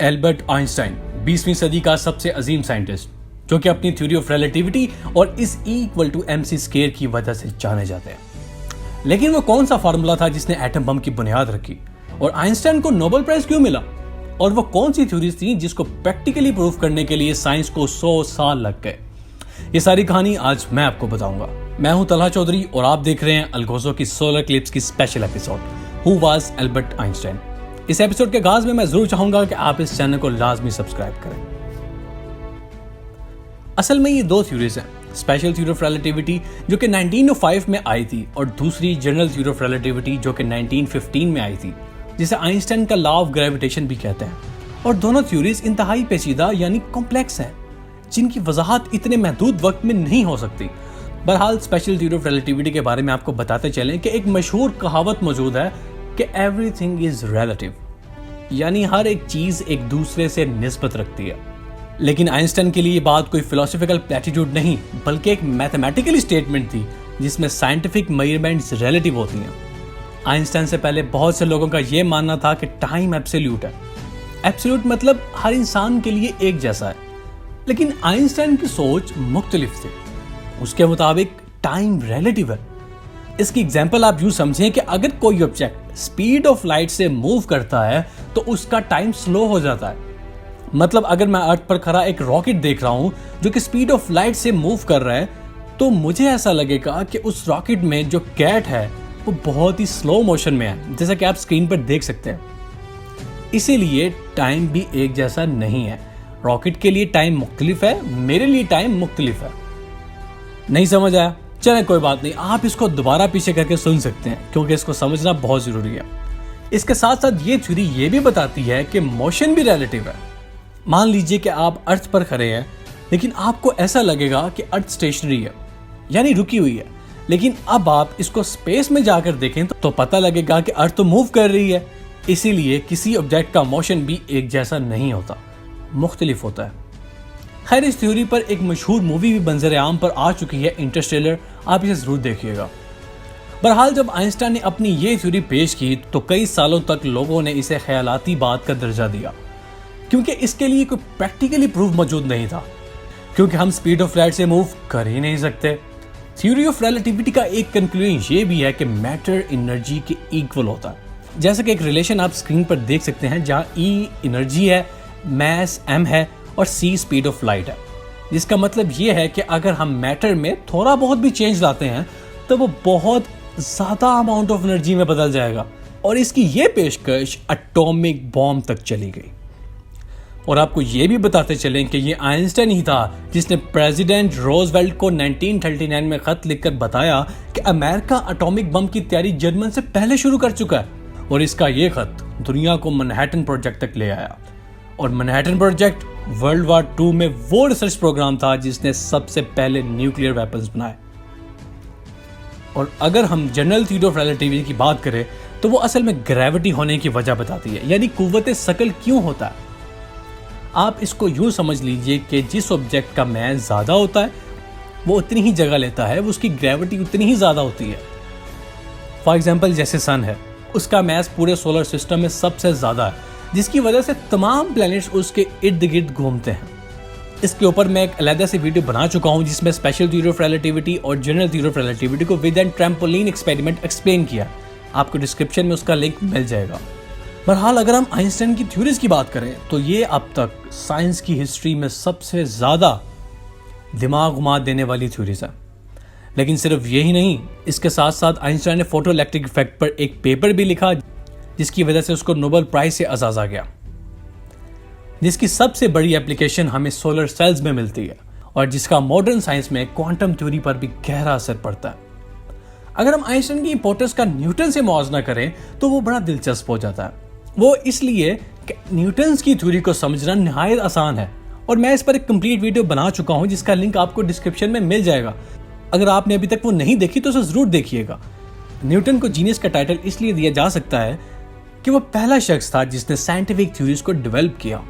Albert Einstein 20वीं सदी का सबसे अजीम साइंटिस्ट, जो कि अपनी थ्योरी ऑफ रिलेटिविटी और इस E=mc² की वजह से जाने जाते हैं। लेकिन वो कौन सा फार्मूला था जिसने एटम बम की बुनियाद रखी, और आइंस्टाइन को नोबेल प्राइज क्यों मिला, और वो कौन सी थ्योरीज थी जिसको प्रैक्टिकली प्रूव करने के लिए साइंस को 100 साल लग गए। ये सारी कहानी आज मैं आपको बताऊंगा। मैं हूं तलहा चौधरी और आप देख रहे हैं अलगोज़ो की सोलर क्लिप्स की special episode who was Albert Einstein. इस एपिसोड के आगाज में मैं जरूर चाहूंगा कि आप इस चैनल को लाजमी सब्सक्राइब करें। असल में ये दो थ्योरीज हैं, स्पेशल थ्योरी ऑफ रिलेटिविटी जो कि 1905 में आई थी और दूसरी जनरल थ्योरी ऑफ रिलेटिविटी जो कि 1915 में आई थी, जिसे आइंस्टाइन का लॉ ऑफ ग्रेविटेशन भी कहते हैं। और दोनों थ्योरीज इंतहाई पेचीदा यानी कॉम्प्लेक्स हैं, जिनकी वजाहत इतने महदूद वक्त में नहीं हो सकती। बहरहाल स्पेशल थ्योरी ऑफ रिलेटिविटी के बारे में आपको बताते चलें कि एक मशहूर कहावत मौजूद है कि एवरीथिंग इज रिलेटिव, यानी हर एक चीज एक दूसरे से निस्बत रखती है। लेकिन आइंस्टाइन के लिए ये बात कोई फिलोसॉफिकल प्लेटिट्यूड नहीं, बल्कि एक मैथमेटिकल स्टेटमेंट थी जिसमें साइंटिफिक मेजरमेंट्स रिलेटिव होती हैं। आइंस्टाइन से पहले बहुत से लोगों का ये मानना था कि टाइम एब्सोल्यूट है। एब्सोल्यूट मतलब हर इंसान के लिए एक जैसा है, लेकिन आइंस्टाइन की सोच मुख्तलिफ थी। उसके मुताबिक टाइम रिलेटिव है। इसकी एग्जांपल आप यूं समझें कि अगर कोई ऑब्जेक्ट स्पीड ऑफ लाइट से मूव करता है तो उसका टाइम स्लो हो जाता है। मतलब अगर मैं अर्थ पर खड़ा एक रॉकेट देख रहा हूं जो कि स्पीड ऑफ लाइट से मूव कर रहा है, तो मुझे ऐसा लगेगा कि उस रॉकेट में जो कैट है वो बहुत ही स्लो मोशन में है, जैसा कि आप स्क्रीन पर देख सकते हैं। इसीलिए टाइम भी एक जैसा नहीं है। रॉकेट के लिए टाइम मुख्तलिफ है, मेरे लिए टाइम मुख्तलिफ है। नहीं समझ आया? चलें कोई बात नहीं, आप इसको दोबारा पीछे करके सुन सकते हैं क्योंकि इसको समझना बहुत जरूरी है। इसके साथ साथ ये थ्योरी ये भी बताती है कि मोशन भी रिलेटिव है। मान लीजिए कि आप अर्थ पर खड़े हैं, लेकिन आपको ऐसा लगेगा कि अर्थ स्टेशनरी है, यानी रुकी हुई है। लेकिन अब आप इसको स्पेस में जाकर देखें तो पता लगेगा कि अर्थ तो मूव कर रही है। इसीलिए किसी ऑब्जेक्ट का मोशन भी एक जैसा नहीं होता, मुख्तलिफ होता है। खैर, इस थ्योरी पर एक मशहूर मूवी भी मंजर आम पर आ चुकी है, इंटरस्टेलर। आप इसे जरूर देखिएगा। बहरहाल जब आइंस्टाइन ने अपनी ये थ्योरी पेश की तो कई सालों तक लोगों ने इसे ख्यालाती बात का दर्जा दिया, क्योंकि इसके लिए कोई प्रैक्टिकली प्रूफ मौजूद नहीं था, क्योंकि हम स्पीड ऑफ लाइट से मूव कर ही नहीं सकते। थ्योरी ऑफ रिलेटिविटी का एक कंक्लूजन ये भी है कि मैटर एनर्जी के इक्वल होता है। जैसे कि एक रिलेशन आप स्क्रीन पर देख सकते हैं, जहाँ E एनर्जी है, मैस M है और C स्पीड ऑफ लाइट है, जिसका मतलब ये है कि अगर हम मैटर में थोड़ा बहुत भी चेंज लाते हैं तो वो बहुत ज़्यादा अमाउंट ऑफ एनर्जी में बदल जाएगा। और इसकी ये पेशकश एटॉमिक बॉम्ब तक चली गई। और आपको ये भी बताते चलें कि ये आइंस्टाइन ही था जिसने प्रेसिडेंट रोजवेल्ट को 1939 में खत लिखकर बताया कि अमेरिका एटॉमिक बम की तैयारी जर्मन से पहले शुरू कर चुका है। और इसका ये खत दुनिया को मैनहट्टन प्रोजेक्ट तक ले आया। और मैनहट्टन प्रोजेक्ट वर्ल्ड वॉर 2 में वो रिसर्च प्रोग्राम था जिसने सबसे पहले न्यूक्लियर वेपन्स बनाए। और अगर हम जनरल थ्योरी ऑफ रिलेटिविटी की बात करें तो वो असल में ग्रेविटी होने की वजह बताती है, यानी कुव्वत सकल क्यों होता है। आप इसको यूं समझ लीजिए कि जिस ऑब्जेक्ट का मास ज़्यादा होता है वो उतनी ही जगह लेता है, वो उसकी ग्रेविटी उतनी ही ज़्यादा होती है। फॉर एग्जाम्पल जैसे सन है, उसका मास पूरे सोलर सिस्टम में सबसे ज़्यादा है, जिसकी वजह से तमाम प्लैनेट्स उसके इर्द गिर्द घूमते हैं। इसके ऊपर मैं एक अलग से वीडियो बना चुका हूँ जिसमें स्पेशल थ्योरी ऑफ रिलेटिविटी और जनरल थ्योरी ऑफ रिलेटिविटी को with an trampoline experiment explain किया। आपको डिस्क्रिप्शन में उसका लिंक मिल जाएगा। बहरहाल अगर हम आइंस्टाइन की थ्योरीज की बात करें तो ये अब तक साइंस की हिस्ट्री में सबसे ज़्यादा दिमाग घुमा देने वाली थ्योरीज है। लेकिन सिर्फ यही नहीं, इसके साथ साथ आइंस्टाइन ने फोटो इलेक्ट्रिक इफेक्ट पर एक पेपर भी लिखा जिसकी वजह से उसको नोबेल प्राइज से एजाज़ा गया, जिसकी सबसे बड़ी एप्लीकेशन हमें सोलर सेल्स में मिलती है और जिसका मॉडर्न साइंस में क्वांटम थ्योरी पर भी गहरा असर पड़ता है। अगर हम आइंस्टाइन की इंपॉर्टेंस का न्यूटन से मुआवजा करें तो वो बड़ा दिलचस्प हो जाता है। वो इसलिए कि न्यूटन की थ्योरी को समझना निहायत आसान है और मैं इस पर एक कंप्लीट वीडियो बना चुका हूं जिसका लिंक आपको डिस्क्रिप्शन में मिल जाएगा। अगर आपने अभी तक वो नहीं देखी तो उसे जरूर देखिएगा। न्यूटन को जीनियस का टाइटल इसलिए दिया जा सकता है कि वो पहला शख्स था जिसने साइंटिफिक थ्योरीज को डेवलप किया।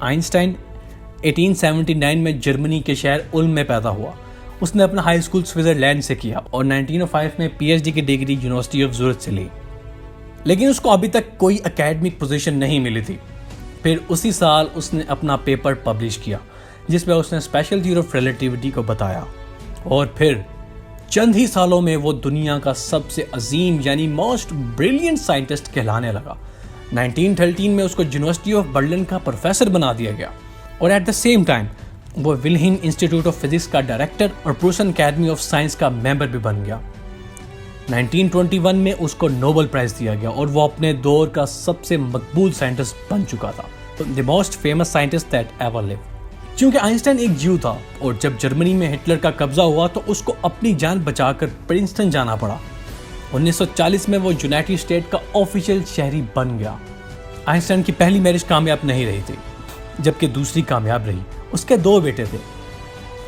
आइंस्टाइन 1879 में जर्मनी के शहर उल्म में पैदा हुआ। उसने अपना हाई स्कूल स्विट्जरलैंड से किया और 1905 में PhD की डिग्री यूनिवर्सिटी ऑफ ज़ूरिच से ली। लेकिन उसको अभी तक कोई एकेडमिक पोजीशन नहीं मिली थी। फिर उसी साल उसने अपना पेपर पब्लिश किया जिसमें उसने स्पेशल थ्योरी ऑफ रिलेटिविटी को बताया, और फिर चंद ही सालों में वो दुनिया का सबसे अजीम यानी मोस्ट ब्रिलियंट साइंटिस्ट कहलाने लगा। 1913 में उसको यूनिवर्सिटी ऑफ बर्लिन का प्रोफेसर बना दिया गया और एट द सेम टाइम वो विल्हेल्म इंस्टीट्यूट ऑफ फिजिक्स का डायरेक्टर और प्रूसन अकेडमी ऑफ साइंस का मेंबर भी बन गया। 1921 में उसको नोबेल प्राइज दिया गया और वो अपने दौर का सबसे मकबूल साइंटिस्ट बन चुका था, the most famous scientist that ever lived. क्योंकि आइंस्टाइन एक ज्यू था और जब जर्मनी में हिटलर का कब्जा हुआ तो उसको अपनी जान बचाकर प्रिंसटन जाना पड़ा। 1940 में वो यूनाइटेड स्टेट का ऑफिशियल शहरी बन गया। आइंस्टाइन की पहली मैरिज कामयाब नहीं रही थी, जबकि दूसरी कामयाब रही। उसके 2 बेटे थे।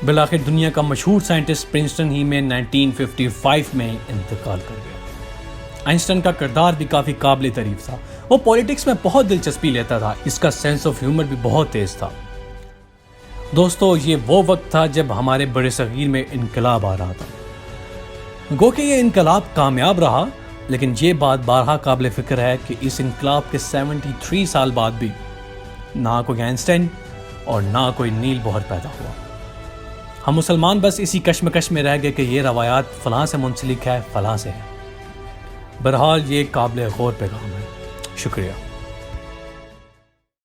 बिलाखिर दुनिया का मशहूर साइंटिस्ट प्रिंसटन ही में 1955 में इंतकाल कर गया। आइंस्टाइन का किरदार भी काफ़ी काबिल तारीफ था। वो पॉलिटिक्स में बहुत दिलचस्पी लेता था, इसका सेंस ऑफ ह्यूमर भी बहुत तेज था। दोस्तों, ये वो वक्त था जब हमारे बड़े सगीर में इनकलाब आ रहा था। गो कि ये इनकलाब कामयाब रहा, लेकिन ये बात बारहा काबिल फ़िक्र है कि इस इनकलाब के 73 साल बाद भी ना कोई आइंस्टाइन और ना कोई नील बोहर पैदा हुआ। हम मुसलमान बस इसी कश्मकश में रह गए कि ये रवायात फ़लाँ से मुंसलिक है, फ़लाँ से है। बहरहाल ये काबिल गौर पैगाम है। शुक्रिया।